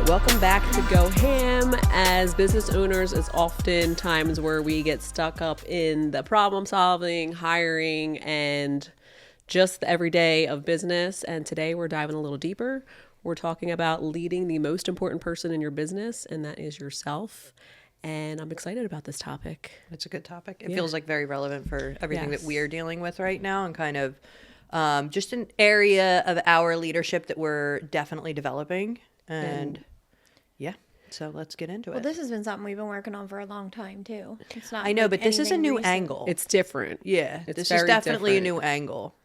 Welcome back to Go Ham. As business owners, it's often times where we get stuck up in the problem solving, hiring, and just the everyday of business. And today we're diving a little deeper. We're talking about leading the most important person in your business, and that is yourself. And I'm excited about this topic. It's a good topic. It feels like very relevant for everything that we're dealing with right now, and kind of just an area of our leadership that we're definitely developing. And yeah, so let's get into it. Well, this has been something we've been working on for a long time too. It's not. I know, like but this is a new recent. angle. It's different. Yeah, It's this is very definitely different. a new angle.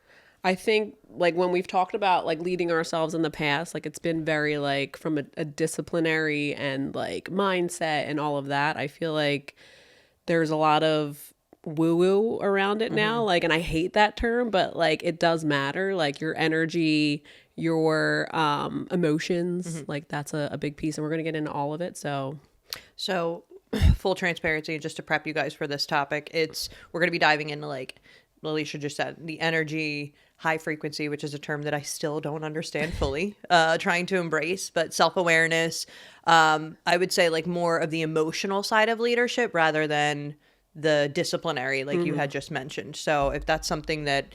I think like when we've talked about like leading ourselves in the past, like it's been very like from a disciplinary and like mindset and all of that. I feel like there's a lot of woo-woo around it now. Like, and I hate that term, but like it does matter. Like your energy, your emotions, like that's a big piece, and we're gonna get into all of it. So Full transparency, just to prep you guys for this topic, we're going to be diving into, like Alicia just said, the energy, high frequency, which is a term that I still don't understand fully, trying to embrace, but self-awareness. I would say like more of the emotional side of leadership rather than the disciplinary, like you had just mentioned. So if that's something that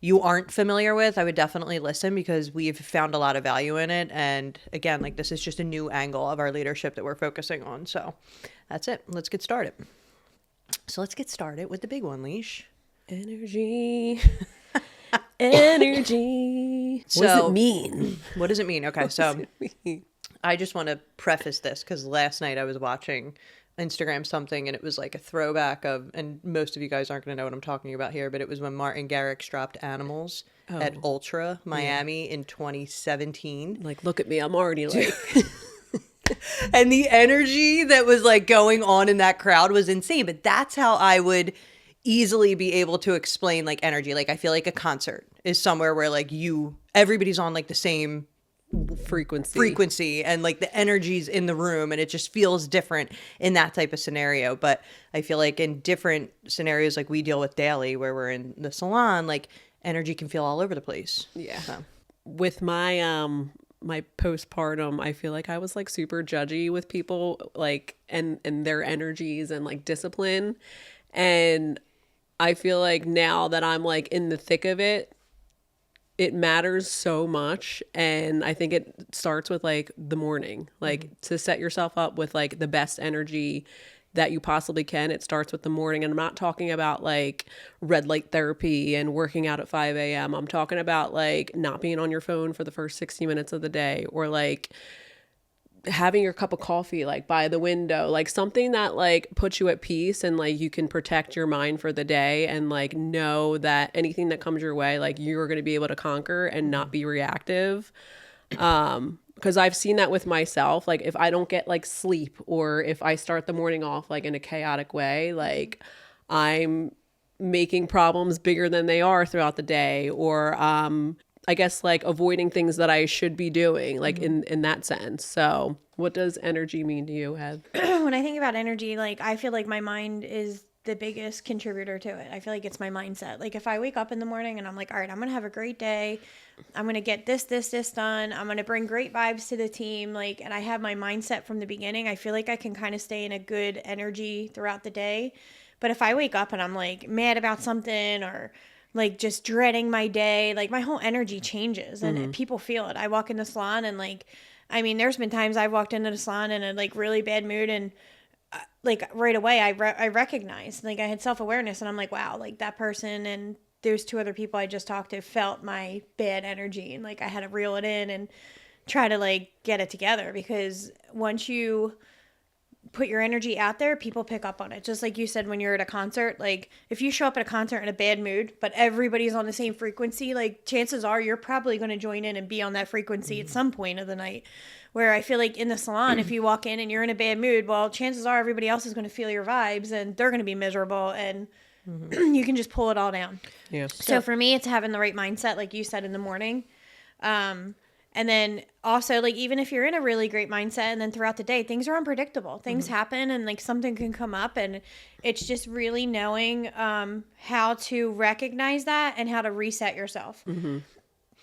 you aren't familiar with, I would definitely listen, because we've found a lot of value in it. And again, like this is just a new angle of our leadership that we're focusing on. So that's it. Let's get started. So let's get started with the big one, Leash. energy. Energy. What does it mean? What does it mean? Okay, so I just want to preface this because last night I was watching Instagram something, and it was like a throwback of, and most of you guys aren't going to know what I'm talking about here, but it was when Martin Garrix dropped Animals at Ultra Miami in 2017. Like, look at me, I'm already like And the energy that was like going on in that crowd was insane. But that's how I would easily be able to explain like energy. Like I feel like a concert is somewhere where like everybody's on like the same frequency and like the energy's in the room, and it just feels different in that type of scenario. But I feel like in different scenarios like we deal with daily, where we're in the salon, like energy can feel all over the place. Yeah. So. With my my postpartum, I feel like I was like super judgy with people, like and their energies and like discipline. And I feel like now that I'm like in the thick of it, it matters so much. And I think it starts with like the morning, like to set yourself up with like the best energy that you possibly can. It starts with the morning. And I'm not talking about like red light therapy and working out at 5 a.m. I'm talking about like not being on your phone for the first 60 minutes of the day, or like having your cup of coffee like by the window, like something that like puts you at peace, and like you can protect your mind for the day, and like know that anything that comes your way, like you're going to be able to conquer and not be reactive. Because I've seen that with myself. Like if I don't get like sleep, or if I start the morning off like in a chaotic way, like I'm making problems bigger than they are throughout the day, or I guess like avoiding things that I should be doing, like in that sense. So what does energy mean to you, Heather? When I think about energy, like I feel like my mind is the biggest contributor to it. I feel like it's my mindset. Like if I wake up in the morning and I'm like, all right, I'm going to have a great day. I'm going to get this done. I'm going to bring great vibes to the team. Like, and I have my mindset from the beginning. I feel like I can kind of stay in a good energy throughout the day. But if I wake up and I'm like mad about something, or like just dreading my day, like my whole energy changes, and people feel it. I walk in the salon and like, I mean, there's been times I've walked into the salon in a like really bad mood, and like right away I recognize, like I had self-awareness, and I'm like, wow, like that person and those two other people I just talked to felt my bad energy, and like I had to reel it in and try to like get it together, because once you put your energy out there, people pick up on it. Just like you said, when you're at a concert, like if you show up at a concert in a bad mood, but everybody's on the same frequency, like chances are you're probably going to join in and be on that frequency at some point of the night. Where I feel like in the salon, if you walk in and you're in a bad mood, well, chances are everybody else is going to feel your vibes, and they're going to be miserable, and you can just pull it all down. Yeah. So for me, it's having the right mindset, like you said, in the morning. And then also, like, even if you're in a really great mindset and then throughout the day, things are unpredictable. Things happen, and like something can come up, and it's just really knowing how to recognize that and how to reset yourself.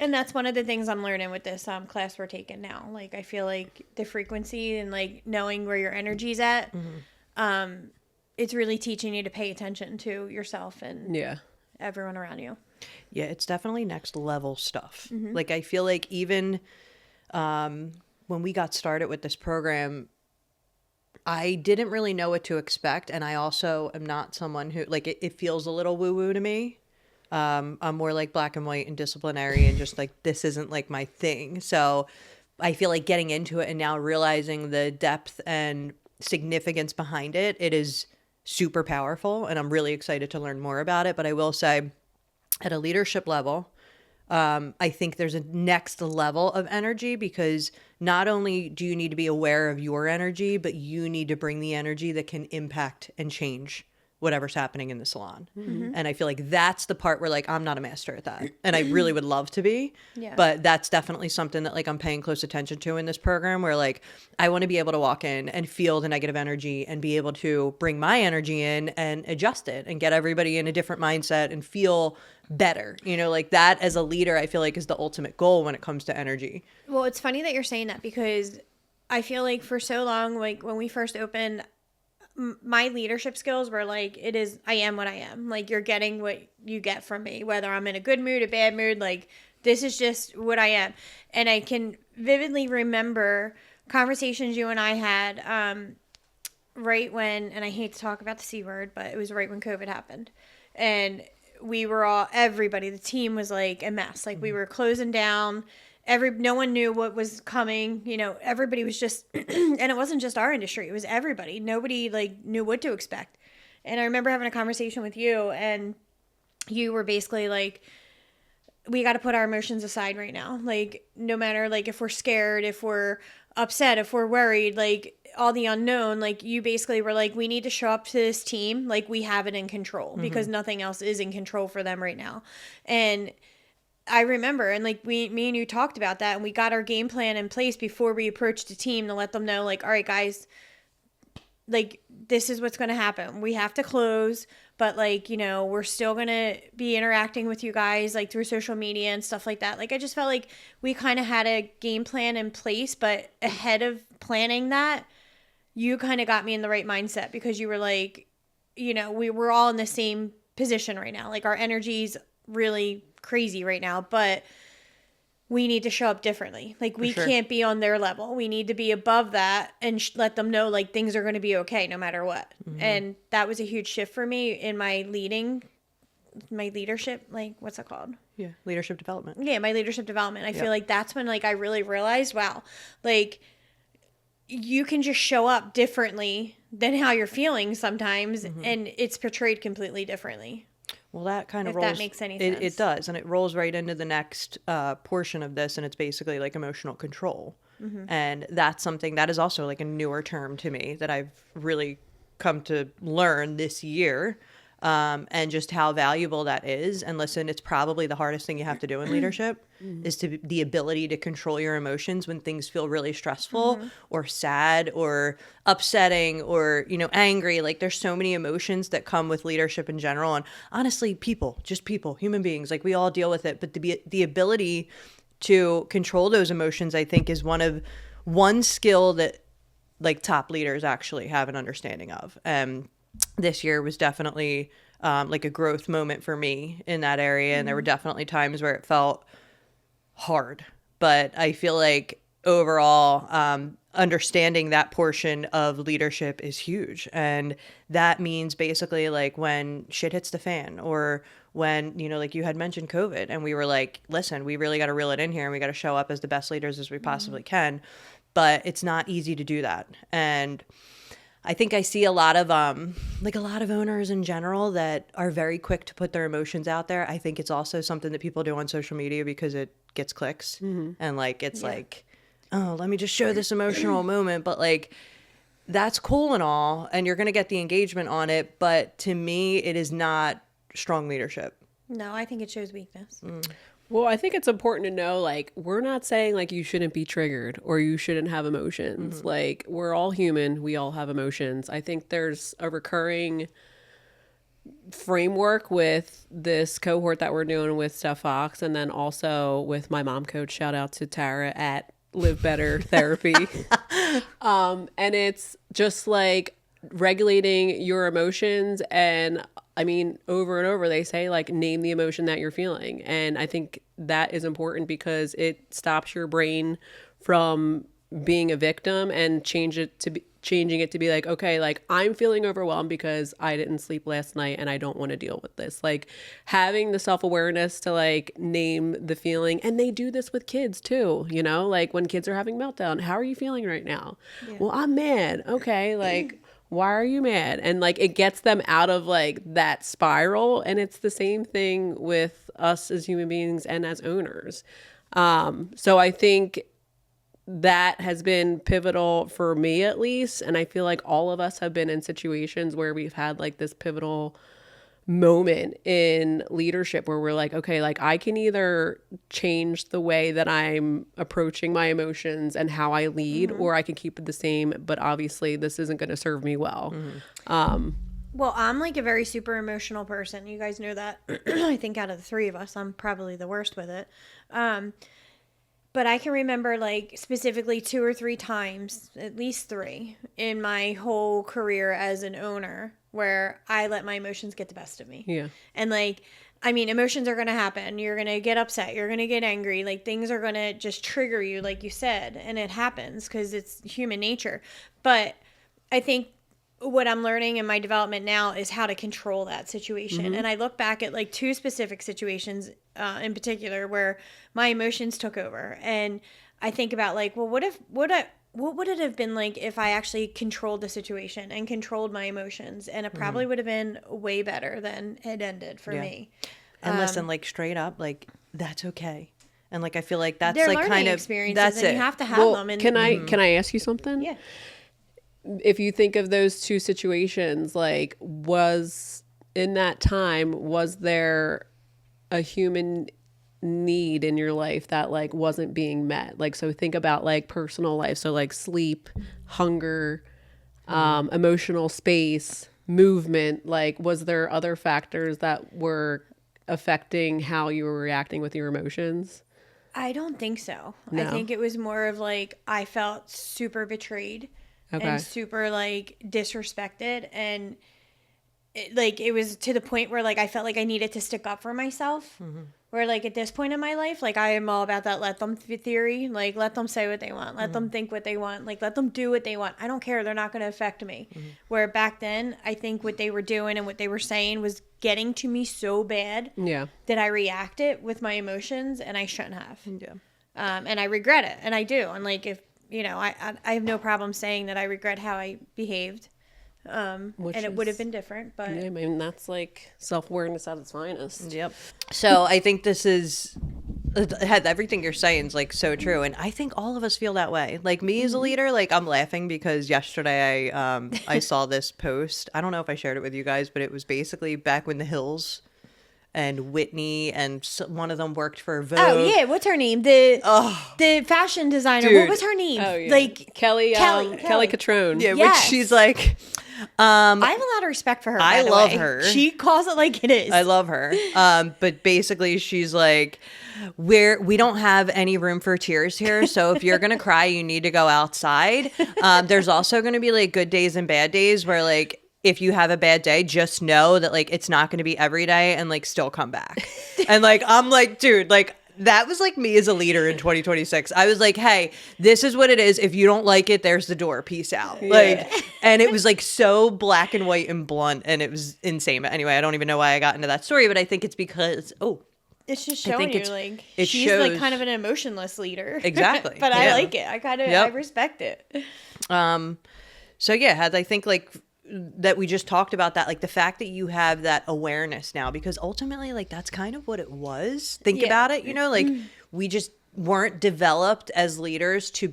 And that's one of the things I'm learning with this class we're taking now. Like, I feel like the frequency and like knowing where your energy's at, it's really teaching you to pay attention to yourself and everyone around you. Yeah, it's definitely next level stuff. Like, I feel like even when we got started with this program, I didn't really know what to expect. And I also am not someone who, like, it feels a little woo-woo to me. I'm more like black and white and disciplinary and just like, this isn't like my thing. So I feel like getting into it and now realizing the depth and significance behind it, it is super powerful. And I'm really excited to learn more about it. But I will say at a leadership level, I think there's a next level of energy because not only do you need to be aware of your energy, but you need to bring the energy that can impact and change whatever's happening in the salon. And I feel like that's the part where like, I'm not a master at that. And I really would love to be, but that's definitely something that like I'm paying close attention to in this program where like, I want to be able to walk in and feel the negative energy and be able to bring my energy in and adjust it and get everybody in a different mindset and feel better. You know, like that as a leader, I feel like is the ultimate goal when it comes to energy. Well, it's funny that you're saying that because I feel like for so long, like when we first opened, my leadership skills were like, I am what I am. Like, you're getting what you get from me, whether I'm in a good mood, a bad mood, like this is just what I am. And I can vividly remember conversations you and I had, right when, and I hate to talk about the C word, but it was right when COVID happened. And we were everybody, the team was like a mess. Like we were closing down. No one knew what was coming. You know, everybody was just, and it wasn't just our industry. It was everybody. Nobody like knew what to expect. And I remember having a conversation with you and you were basically like, we got to put our emotions aside right now. Like, no matter like if we're scared, if we're upset, if we're worried, like all the unknown, like you basically were like, we need to show up to this team like we have it in control because nothing else is in control for them right now. And I remember, and like me and you talked about that, and we got our game plan in place before we approached the team to let them know, like, all right, guys, like this is what's going to happen. We have to close, but like, you know, we're still going to be interacting with you guys like through social media and stuff like that. Like, I just felt like we kind of had a game plan in place, but ahead of planning that, you kind of got me in the right mindset because you were like, you know, we're all in the same position right now. Like our energy's really crazy right now, but we need to show up differently. Like we can't be on their level. We need to be above that and let them know like things are going to be okay no matter what. And that was a huge shift for me in my leadership, like what's that called? Yeah, leadership development. Yeah, my leadership development. I feel like that's when like I really realized, wow, like you can just show up differently than how you're feeling sometimes and it's portrayed completely differently. Well, that kind of rolls. If that makes any sense. It does. And it rolls right into the next portion of this. And it's basically like emotional control. And that's something that is also like a newer term to me that I've really come to learn this year. And just how valuable that is. And listen, it's probably the hardest thing you have to do in leadership is the ability to control your emotions when things feel really stressful or sad or upsetting or, you know, angry. Like there's so many emotions that come with leadership in general. And honestly, people, human beings, like we all deal with it. But the ability to control those emotions, I think, is one skill that like top leaders actually have an understanding of. This year was definitely like a growth moment for me in that area. And there were definitely times where it felt hard. But I feel like overall, understanding that portion of leadership is huge. And that means basically like when shit hits the fan or when, you know, like you had mentioned COVID and we were like, listen, we really got to reel it in here and we got to show up as the best leaders as we possibly can. But it's not easy to do that. And I think I see a lot of owners in general that are very quick to put their emotions out there. I think it's also something that people do on social media because it gets clicks and like it's like, oh, let me just show this emotional moment. But like that's cool and all, and you're gonna get the engagement on it. But to me, it is not strong leadership. No, I think it shows weakness. Well, I think it's important to know, like, we're not saying, like, you shouldn't be triggered or you shouldn't have emotions. Like, we're all human. We all have emotions. I think there's a recurring framework with this cohort that we're doing with Stef Fox, and then also with my mom coach. Shout out to Tara at Live Better Therapy. And it's just like regulating your emotions. And I mean, over and over, they say like, name the emotion that you're feeling. And I think that is important because it stops your brain from being a victim and changing it to be like, okay, like I'm feeling overwhelmed because I didn't sleep last night and I don't want to deal with this. Like having the self-awareness to like name the feeling. And they do this with kids too, you know, like when kids are having meltdown, how are you feeling right now? Yeah. Well, I'm mad. Okay. Like, why are you mad? And like, it gets them out of like that spiral. And it's the same thing with us as human beings and as owners. So I think that has been pivotal for me, at least. And I feel like all of us have been in situations where we've had like this pivotal moment in leadership where we're like, okay, like I can either change the way that I'm approaching my emotions and how I lead, or I can keep it the same. But obviously this isn't going to serve me well. Well, I'm like a very super emotional person. You guys know that. I think out of the three of us, I'm probably the worst with it. But I can remember like specifically 2 or 3 times, at least 3, in my whole career as an owner where I let my emotions get the best of me. Yeah. And like, I mean, emotions are going to happen. You're going to get upset. You're going to get angry. Like things are going to just trigger you, like you said. And it happens because it's human nature. But I think what I'm learning in my development now is how to control that situation. And I look back at like 2 specific situations in particular where my emotions took over. And I think about like, well, what would it have been like if I actually controlled the situation and controlled my emotions? And it probably would have been way better than it ended for me. And listen, like straight up, like that's okay. And like I feel like that's they're like learning kind of experiences, that's and it. you have to have them. And can I ask you something? Yeah. If you think of those 2 situations, like was in that time, was there a human need in your life that like wasn't being met? Like, so think about like personal life. So like sleep, hunger, emotional space, movement. Like, was there other factors that were affecting how you were reacting with your emotions? I don't think so. No. I think it was more of like I felt super betrayed. Okay. And super like disrespected, and it was to the point where like I felt like I needed to stick up for myself. Where like at this point in my life, like I am all about that let them theory. Like let them say what they want, let them think what they want, like let them do what they want. I don't care, they're not going to affect me. Where back then I think what they were doing and what they were saying was getting to me so bad that I reacted with my emotions, and I shouldn't have. And I regret it, and I do. And like if you know, I have no problem saying that I regret how I behaved. And it would have been different, but yeah, I mean, that's like self-awareness at its finest. Yep. So I think this is everything you're saying is like so true, and I think all of us feel that way. Like me as a leader, like I'm laughing because yesterday I saw this post. I don't know if I shared it with you guys, but it was basically back when the Hills and Whitney and one of them worked for Vogue. Oh yeah, what's her name? The fashion designer. Dude. What was her name? Oh, yeah. Like Kelly Catrone. Yeah, Yes. which she's like. I have a lot of respect for her. I by the love way. her. She calls it like it is. I love her. But basically she's like, we don't have any room for tears here. So if you're going to cry, you need to go outside. There's also going to be like good days and bad days where like, if you have a bad day, just know that like, it's not going to be every day, and like still come back. And like, I'm like, dude, like, that was like me as a leader in 2026. I was like, hey, this is what it is. If you don't like it, there's the door. Peace out. Yeah. Like, and it was like so black and white and blunt, and it was insane. But anyway, I don't even know why I got into that story, but I think it's because, it's just showing you like it she's shows, like kind of an emotionless leader. Exactly. But I like it. I kind of I respect it. So yeah, I think like that we just talked about that, like the fact that you have that awareness now, because ultimately like that's kind of what it was. Think about it, you know, like we just weren't developed as leaders to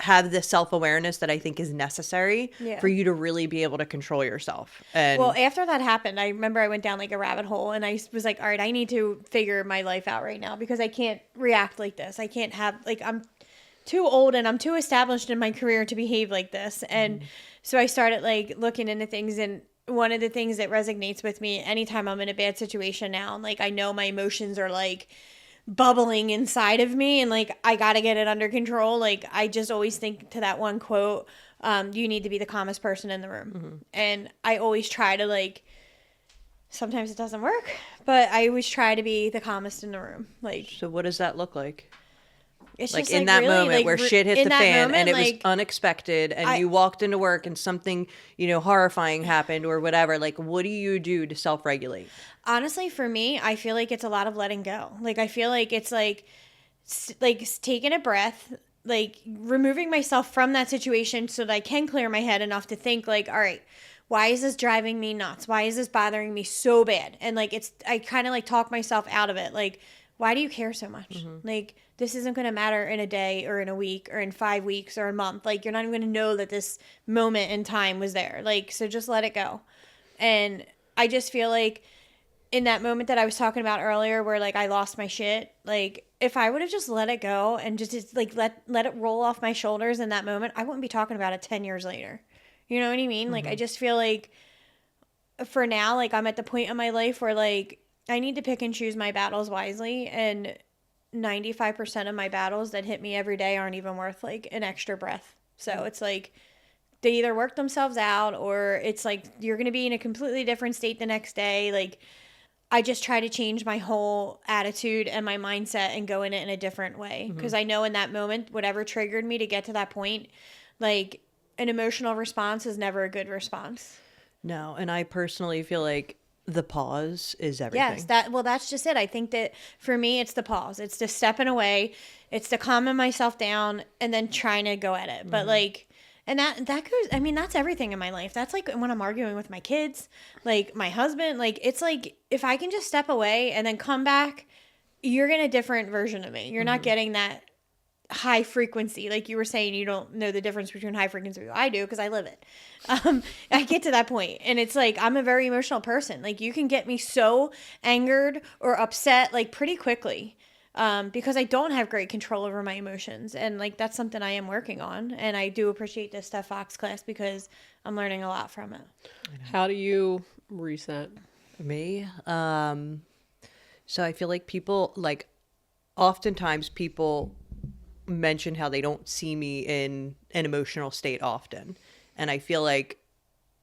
have the self-awareness that I think is necessary for you to really be able to control yourself. And well, after that happened, I remember I went down like a rabbit hole, and I was like, all right, I need to figure my life out right now, because I can't react like this. I can't have like, I'm too old and I'm too established in my career to behave like this. And so I started like looking into things, and one of the things that resonates with me anytime I'm in a bad situation now, and like I know my emotions are like bubbling inside of me and like I got to get it under control. Like I just always think to that one quote, you need to be the calmest person in the room. And I always try to like, sometimes it doesn't work, but I always try to be the calmest in the room. Like, So what does that look like? it's Like just in that really, moment like, where shit hit in the that fan moment, and it was like, unexpected and you walked into work and something, horrifying happened or whatever. Like, what do you do to self-regulate? honestly, for me, I feel like it's a lot of letting go. Like, I feel like it's like taking a breath, like removing myself from that situation so that I can clear my head enough to think like, all right, why is this driving me nuts? Why is this bothering me so bad? And like, I kind of like talk myself out of it. Like, why do you care so much? Like, this isn't going to matter in a day or in a week or in 5 weeks or a month. Like, you're not even going to know that this moment in time was there. Like, so just let it go. And I just feel like in that moment that I was talking about earlier where like I lost my shit, like if I would have just let it go and just like let it roll off my shoulders in that moment, I wouldn't be talking about it 10 years later. You know what I mean? Like I just feel like for now, like I'm at the point in my life where like I need to pick and choose my battles wisely, and 95% of my battles that hit me every day aren't even worth like an extra breath. So it's like they either work themselves out or it's like you're going to be in a completely different state the next day. Like I just try to change my whole attitude and my mindset and go in it in a different way. Because I know in that moment, whatever triggered me to get to that point, like an emotional response is never a good response. No, and I personally feel like the pause is everything. Yes, that's just it. I think that for me, it's the pause. It's the stepping away. It's the calming myself down and then trying to go at it. But like, and that goes, I mean, that's everything in my life. That's like when I'm arguing with my kids, like my husband, like it's like, if I can just step away and then come back, you're getting a different version of me. You're not getting that high frequency. Like you were saying, you don't know the difference between high frequency. I do because I live it. I get to that point and it's like, I'm a very emotional person. Like you can get me so angered or upset like pretty quickly because I don't have great control over my emotions. And like, that's something I am working on. And I do appreciate this Stef Fox class because I'm learning a lot from it. How do you reset? Me? So I feel like people, like, oftentimes people mention how they don't see me in an emotional state often. And I feel like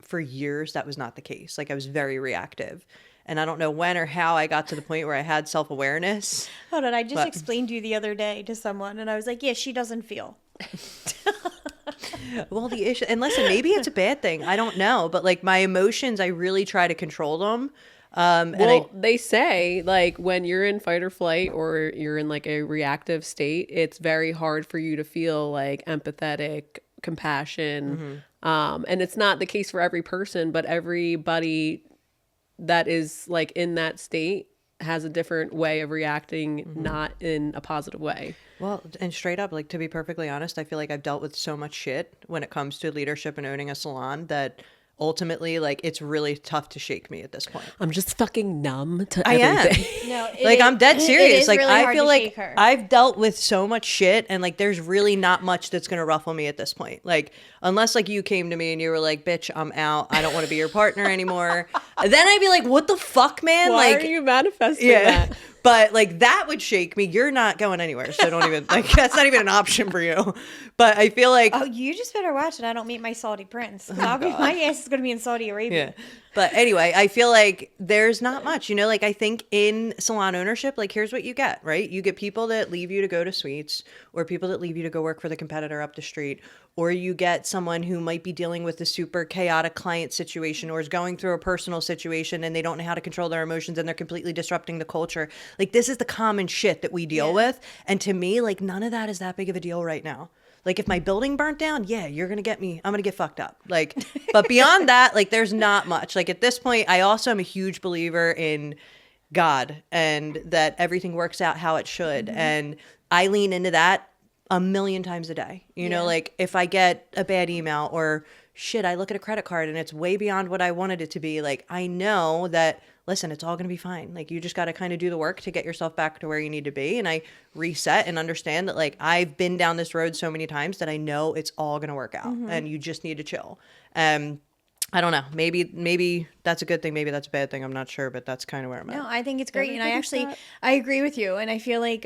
for years that was not the case. Like I was very reactive. And I don't know when or how I got to the point where I had self-awareness. Hold on, I just explained you the other day to someone and I was like, yeah, she doesn't feel. Well, the issue, and listen, maybe it's a bad thing. I don't know. But like my emotions, I really try to control them. Well, they say like when you're in fight or flight or you're in like a reactive state, it's very hard for you to feel like empathetic, compassion. And it's not the case for every person, but everybody that is like in that state has a different way of reacting, not in a positive way. Well, and straight up, like to be perfectly honest, I feel like I've dealt with so much shit when it comes to leadership and owning a salon that ultimately, like, it's really tough to shake me at this point. I'm just fucking numb to I everything. am. No, Like, I'm dead serious. Like, really I hard feel to like shake her. I've dealt with so much shit and, like, there's really not much that's going to ruffle me at this point. Like, unless, like, you came to me and you were like, bitch, I'm out. I don't want to be your partner anymore. Then I'd be like, what the fuck, man? Why like, are you manifesting that? But like that would shake me. You're not going anywhere, so don't even like that's not even an option for you. But I feel like Oh, you just better watch it. I don't meet my Saudi prince. My ass is going to be in Saudi Arabia. yeah. But anyway, I feel like there's not much, like I think in salon ownership, like here's what you get, right? You get people that leave you to go to suites or people that leave you to go work for the competitor up the street, or you get someone who might be dealing with a super chaotic client situation or is going through a personal situation and they don't know how to control their emotions and they're completely disrupting the culture. Like this is the common shit that we deal with. And to me, like none of that is that big of a deal right now. Like if my building burnt down, yeah, you're going to get me. I'm going to get fucked up. Like, but beyond that, like there's not much. Like at this point, I also am a huge believer in God and that everything works out how it should. Mm-hmm. And I lean into that a million times a day. You know, like if I get a bad email or shit, I look at a credit card and it's way beyond what I wanted it to be. Like I know that, listen, it's all going to be fine. Like you just got to kind of do the work to get yourself back to where you need to be. And I reset and understand that like I've been down this road so many times that I know it's all going to work out and you just need to chill. I don't know. Maybe that's a good thing. Maybe that's a bad thing. I'm not sure, but that's kind of where I'm at. No, I think it's great. And Everybody's I agree with you. And I feel like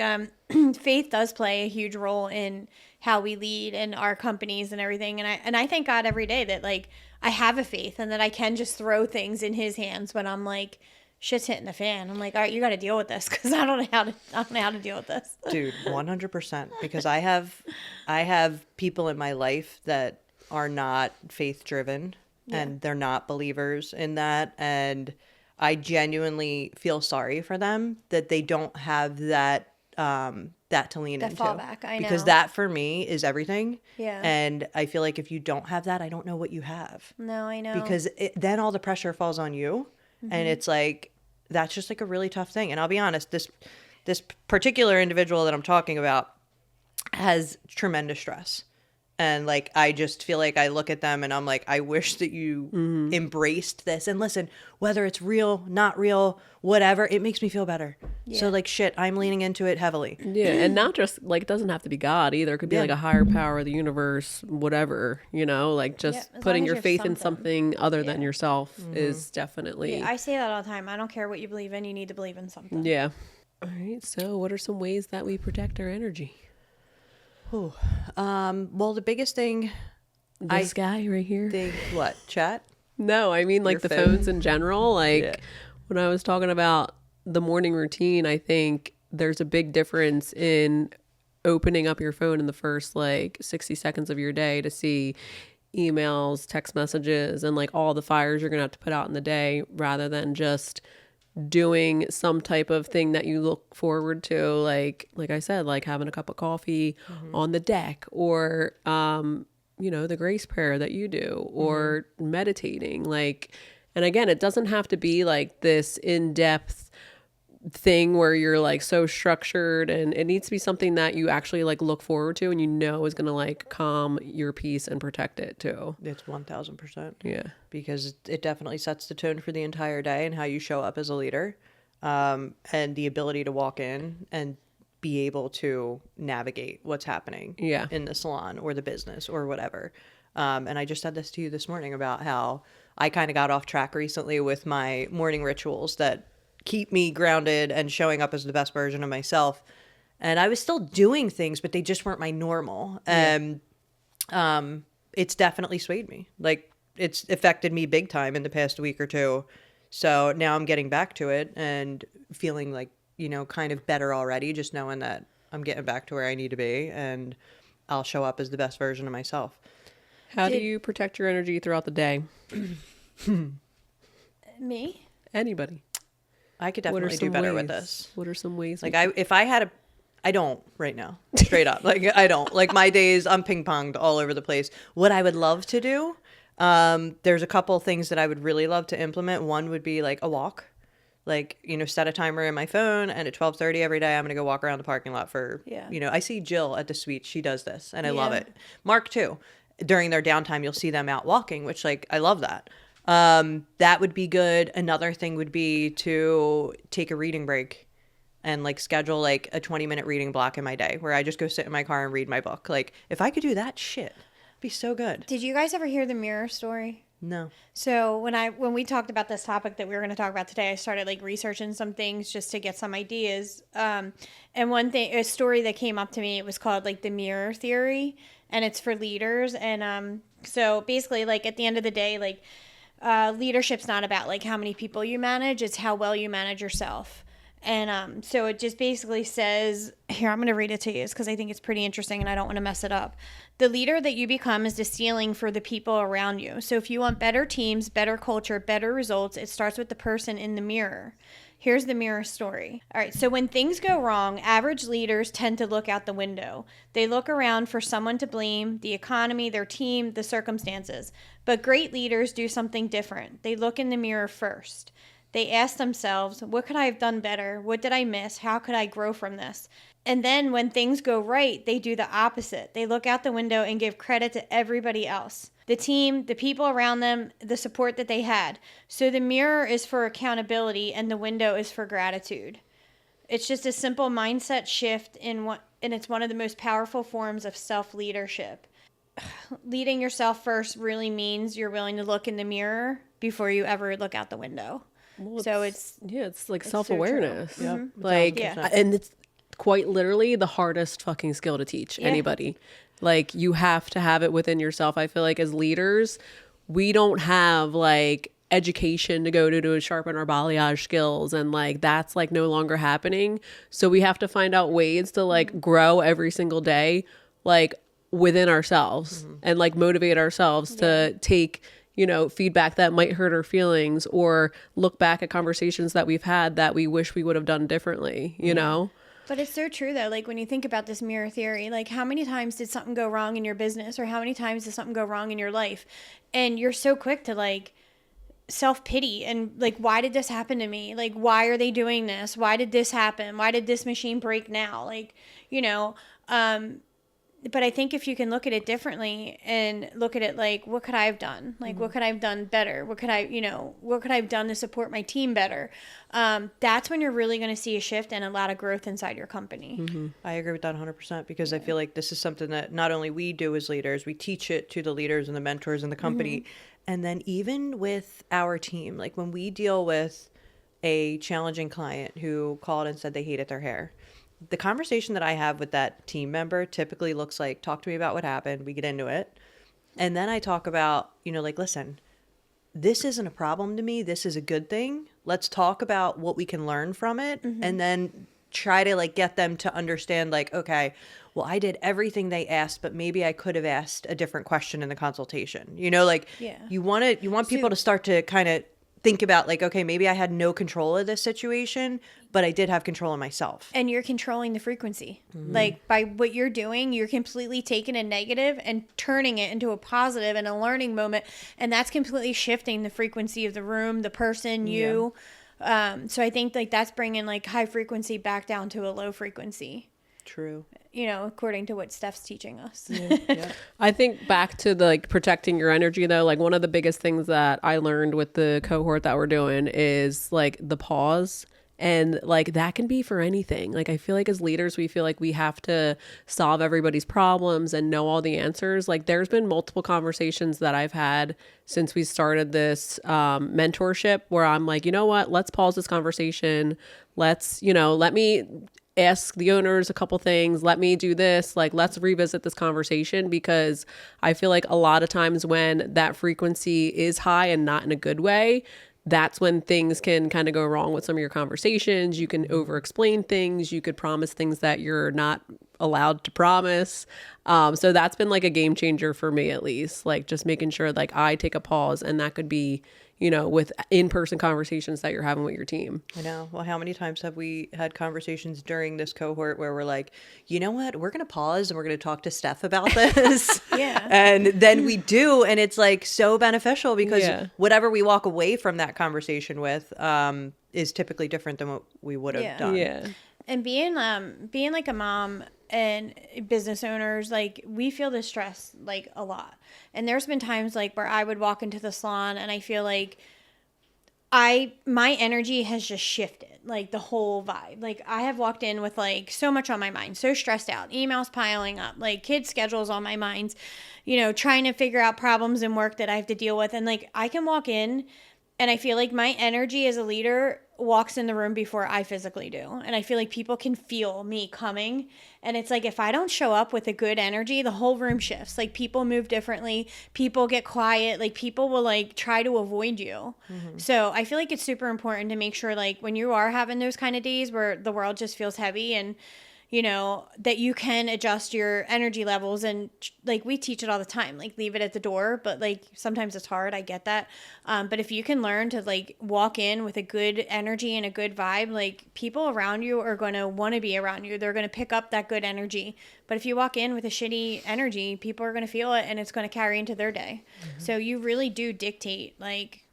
faith does play a huge role in how we lead in our companies and everything. And I thank God every day that like I have a faith and that I can just throw things in his hands when I'm like, shit's hitting the fan. I'm like, all right, you got to deal with this because I don't know how to deal with this. Dude, 100%. Because I have people in my life that are not faith driven. And they're not believers in that. And I genuinely feel sorry for them that they don't have that to lean into. Fallback, I know. Because that for me is everything. Yeah. And I feel like if you don't have that, I don't know what you have. No, I know. Because then all the pressure falls on you. And it's like, that's just like a really tough thing. And I'll be honest, this particular individual that I'm talking about has tremendous stress. And like, I just feel like I look at them and I'm like, I wish that you embraced this. And listen, whether it's real, not real, whatever, it makes me feel better. Yeah. So like, shit, I'm leaning into it heavily. Yeah. And not just like, it doesn't have to be God either. It could be like a higher power, the universe, whatever, like just putting your faith in something other than yourself is definitely. Yeah, I say that all the time. I don't care what you believe in. You need to believe in something. Yeah. All right. So what are some ways that we protect our energy? Well, the biggest thing, This guy right here. What, chat? No, I mean like Your the phone? phones in general. Like when I was talking about the morning routine, I think there's a big difference in opening up your phone in the first like 60 seconds of your day to see emails, text messages, and like all the fires you're gonna have to put out in the day, rather than just doing some type of thing that you look forward to, like I said, like having a cup of coffee on the deck, or the grace prayer that you do, or meditating, like. And again, it doesn't have to be like this in-depth thing where you're like so structured, and it needs to be something that you actually like look forward to and is going to like calm your peace and protect it too. It's 1000%. Yeah. Because it definitely sets the tone for the entire day and how you show up as a leader, and the ability to walk in and be able to navigate what's happening in the salon or the business or whatever. And I just said this to you this morning about how I kind of got off track recently with my morning rituals that keep me grounded and showing up as the best version of myself. And I was still doing things, but they just weren't my normal. And it's definitely swayed me. Like, it's affected me big time in the past week or two. So now I'm getting back to it and feeling like, kind of better already, just knowing that I'm getting back to where I need to be and I'll show up as the best version of myself. How do you protect your energy throughout the day? Me? Anybody. I could definitely do better with this. What are some ways? Like I don't right now, straight up. Like I don't. Like my days, I'm ping-ponged all over the place. What I would love to do, there's a couple things that I would really love to implement. One would be like a walk. Like, set a timer in my phone, and at 12:30 every day, I'm going to go walk around the parking lot for, I see Jill at the suite. She does this, and I love it. Mark, too. During their downtime, you'll see them out walking, which, like, I love that. That would be good. Another thing would be to take a reading break and, like, schedule, like, a 20-minute reading block in my day where I just go sit in my car and read my book. Like, if I could do that, shit, it'd be so good. Did you guys ever hear the mirror story? No. So when we talked about this topic that we were going to talk about today, I started like researching some things just to get some ideas. And one thing, a story that came up to me, it was called like the mirror theory, and it's for leaders. And so basically, like at the end of the day, like leadership's not about like how many people you manage; it's how well you manage yourself. And so it just basically says, here, I'm going to read it to you because I think it's pretty interesting and I don't want to mess it up. The leader that you become is the ceiling for the people around you. So if you want better teams, better culture, better results, it starts with the person in the mirror. Here's the mirror story. All right, so when things go wrong, average leaders tend to look out the window. They look around for someone to blame, the economy, their team, the circumstances. But great leaders do something different. They look in the mirror first. They ask themselves, what could I have done better? What did I miss? How could I grow from this? And then when things go right, they do the opposite. They look out the window and give credit to everybody else. The team, the people around them, the support that they had. So the mirror is for accountability and the window is for gratitude. It's just a simple mindset shift and it's one of the most powerful forms of self-leadership. leading yourself first really means you're willing to look in the mirror before you ever look out the window. Well, So it's like so self-awareness. true. Yep. Like, Yeah. and it's quite literally the hardest fucking skill to teach anybody. Like, you have to have it within yourself. I feel like as leaders, we don't have like education to go to sharpen our balayage skills, and like that's like no longer happening. So we have to find out ways to like grow every single day, like within ourselves, and like motivate ourselves to take, you know, feedback that might hurt our feelings, or look back at conversations that we've had that we wish we would have done differently, you know? But it's so true, though. Like, when you think about this mirror theory, like, how many times did something go wrong in your business, or how many times did something go wrong in your life? And you're so quick to, like, self-pity and, like, why did this happen to me? Like, why are they doing this? Why did this happen? Why did this machine break now? Like, you know, but I think if you can look at it differently and look at it like, what could I have done? Like, what could I have done better? What could I have done to support my team better? That's when you're really going to see a shift and a lot of growth inside your company. I agree with that 100% because I feel like this is something that not only we do as leaders, we teach it to the leaders and the mentors in the company. And then even with our team, like when we deal with a challenging client who called and said they hated their hair, the conversation that I have with that team member typically looks like, talk to me about what happened. We get into it. And then I talk about, you know, like, listen, this isn't a problem to me. This is a good thing. Let's talk about what we can learn from it. And then try to like get them to understand like, okay, well, I did everything they asked, but maybe I could have asked a different question in the consultation. You know, like you want people to start to kind of think about like, okay, maybe I had no control of this situation, but I did have control of myself. And you're controlling the frequency. Like, by what you're doing, you're completely taking a negative and turning it into a positive and a learning moment. And that's completely shifting the frequency of the room, the person, you. So I think like that's bringing like high frequency back down to a low frequency. True. You know, according to what Stef's teaching us. I think back to the like protecting your energy though, like one of the biggest things that I learned with the cohort that we're doing is like the pause. And like that can be for anything. Like I feel like as leaders, we feel like we have to solve everybody's problems and know all the answers. Like there's been multiple conversations that I've had since we started this mentorship where I'm like, you know what, let's pause this conversation. Let's, you know, let me ask the owners a couple things. Let me do this. Like, let's revisit this conversation, because I feel like a lot of times when that frequency is high and not in a good way, that's when things can kind of go wrong with some of your conversations. You can over explain things. You could promise things that you're not allowed to promise. So that's been like a game changer for me, at least, like just making sure like I take a pause, and that could be, you know, with in-person conversations that you're having with your team. I know. Well, how many times have we had conversations during this cohort where we're like, you know what, we're going to pause and we're going to talk to Steph about this. And then we do. And it's like so beneficial because whatever we walk away from that conversation with is typically different than what we would have done. And being like a mom and business owners, like we feel the stress like a lot. And there's been times like where I would walk into the salon and I feel like my energy has just shifted, like the whole vibe. Like I have walked in with like so much on my mind, so stressed out, emails piling up, like kids' schedules on my mind, you know, trying to figure out problems in work that I have to deal with. And like I can walk in and I feel like my energy as a leader walks in the room before I physically do. And I feel like people can feel me coming. And it's like, if I don't show up with a good energy, the whole room shifts. Like people move differently. People get quiet. Like people will like try to avoid you. So I feel like it's super important to make sure like when you are having those kind of days where the world just feels heavy, and you know, that you can adjust your energy levels. And like we teach it all the time, like leave it at the door, but like sometimes it's hard. I get that. But if you can learn to like walk in with a good energy and a good vibe, like people around you are going to want to be around you. They're going to pick up that good energy. But if you walk in with a shitty energy, people are going to feel it and it's going to carry into their day. So you really do dictate like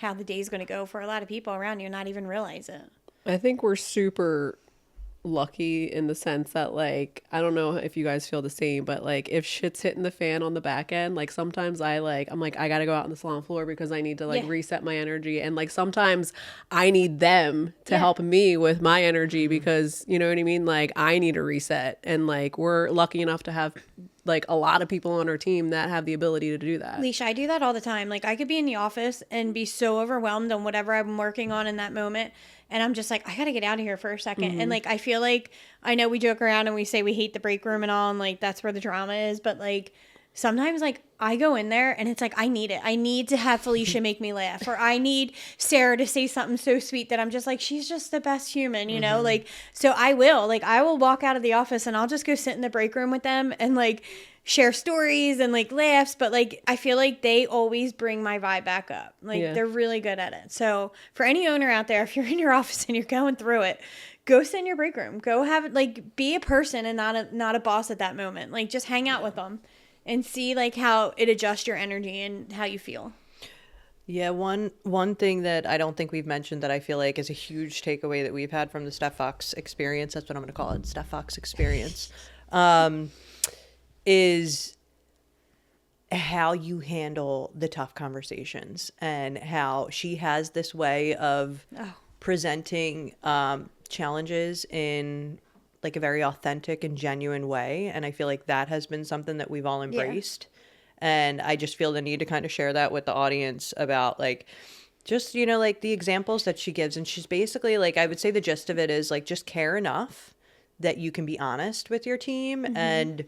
how the day is going to go for a lot of people around you and not even realize it. I think we're super lucky in the sense that like, I don't know if you guys feel the same, but like if shit's hitting the fan on the back end, like sometimes I'm like I gotta go out on the salon floor because I need to like reset my energy, and like sometimes I need them to help me with my energy because, you know what I mean, like I need a reset. And like we're lucky enough to have like a lot of people on our team that have the ability to do that. Leash, I do that all the time. Like I could be in the office and be so overwhelmed on whatever I'm working on in that moment. And I'm just like, I got to get out of here for a second. And like, I feel like, I know we joke around and we say we hate the break room and all, and like, that's where the drama is. But like, sometimes like I go in there and it's like, I need it. I need to have Felicia make me laugh, or I need Sarah to say something so sweet that I'm just like, she's just the best human, you know? Like, so I will walk out of the office and I'll just go sit in the break room with them and like share stories and like laughs. But like, I feel like they always bring my vibe back up. Like they're really good at it. So for any owner out there, if you're in your office and you're going through it, go sit in your break room, go have like, be a person and not a boss at that moment. Like just hang out with them and see like how it adjusts your energy and how you feel. Yeah, one thing that I don't think we've mentioned that I feel like is a huge takeaway that we've had from the Stef Fox experience, that's what I'm going to call it, Stef Fox experience, is how you handle the tough conversations, and how she has this way of presenting challenges in like a very authentic and genuine way. And I feel like that has been something that we've all embraced. And I just feel the need to kind of share that with the audience about like, just, you know, like the examples that she gives. And she's basically like, I would say the gist of it is like, just care enough that you can be honest with your team and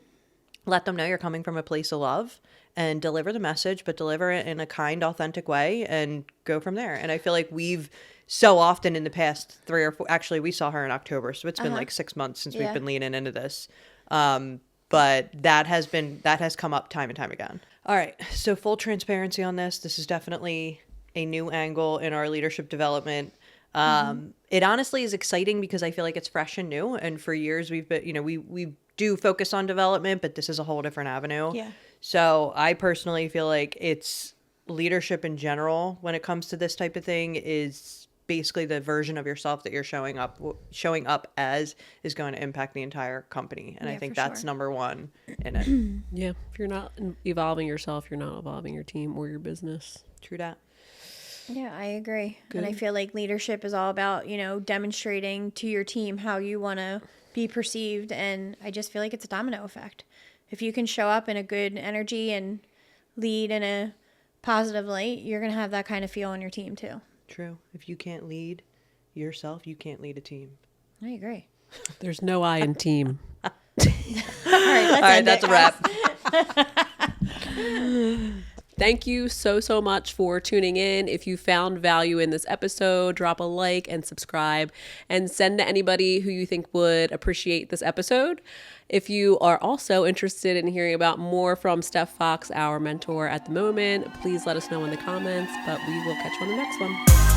let them know you're coming from a place of love, and deliver the message, but deliver it in a kind, authentic way, and go from there. And I feel like we've so often in the past 3 or 4, actually we saw her in October, so it's been like 6 months since we've been leaning into this. But that has come up time and time again. All right. So full transparency on this. This is definitely a new angle in our leadership development. It honestly is exciting because I feel like it's fresh and new. And for years we've been, you know, we do focus on development, but this is a whole different avenue. Yeah. So I personally feel like it's leadership in general when it comes to this type of thing is basically the version of yourself that you're showing up as is going to impact the entire company. And I think that's number one in it. Yeah. If you're not evolving yourself, you're not evolving your team or your business. True that. Yeah, I agree. Good. And I feel like leadership is all about, you know, demonstrating to your team how you want to be perceived. And I just feel like it's a domino effect. If you can show up in a good energy and lead in a positive light, you're going to have that kind of feel on your team too. True. If you can't lead yourself, you can't lead a team. I agree. There's no I in team. All right, that's a wrap. Thank you so much for tuning in. If you found value in this episode, drop a like and subscribe, and send to anybody who you think would appreciate this episode. If you are also interested in hearing about more from Stef Fox, our mentor at the moment, please let us know in the comments, but we will catch you on the next one.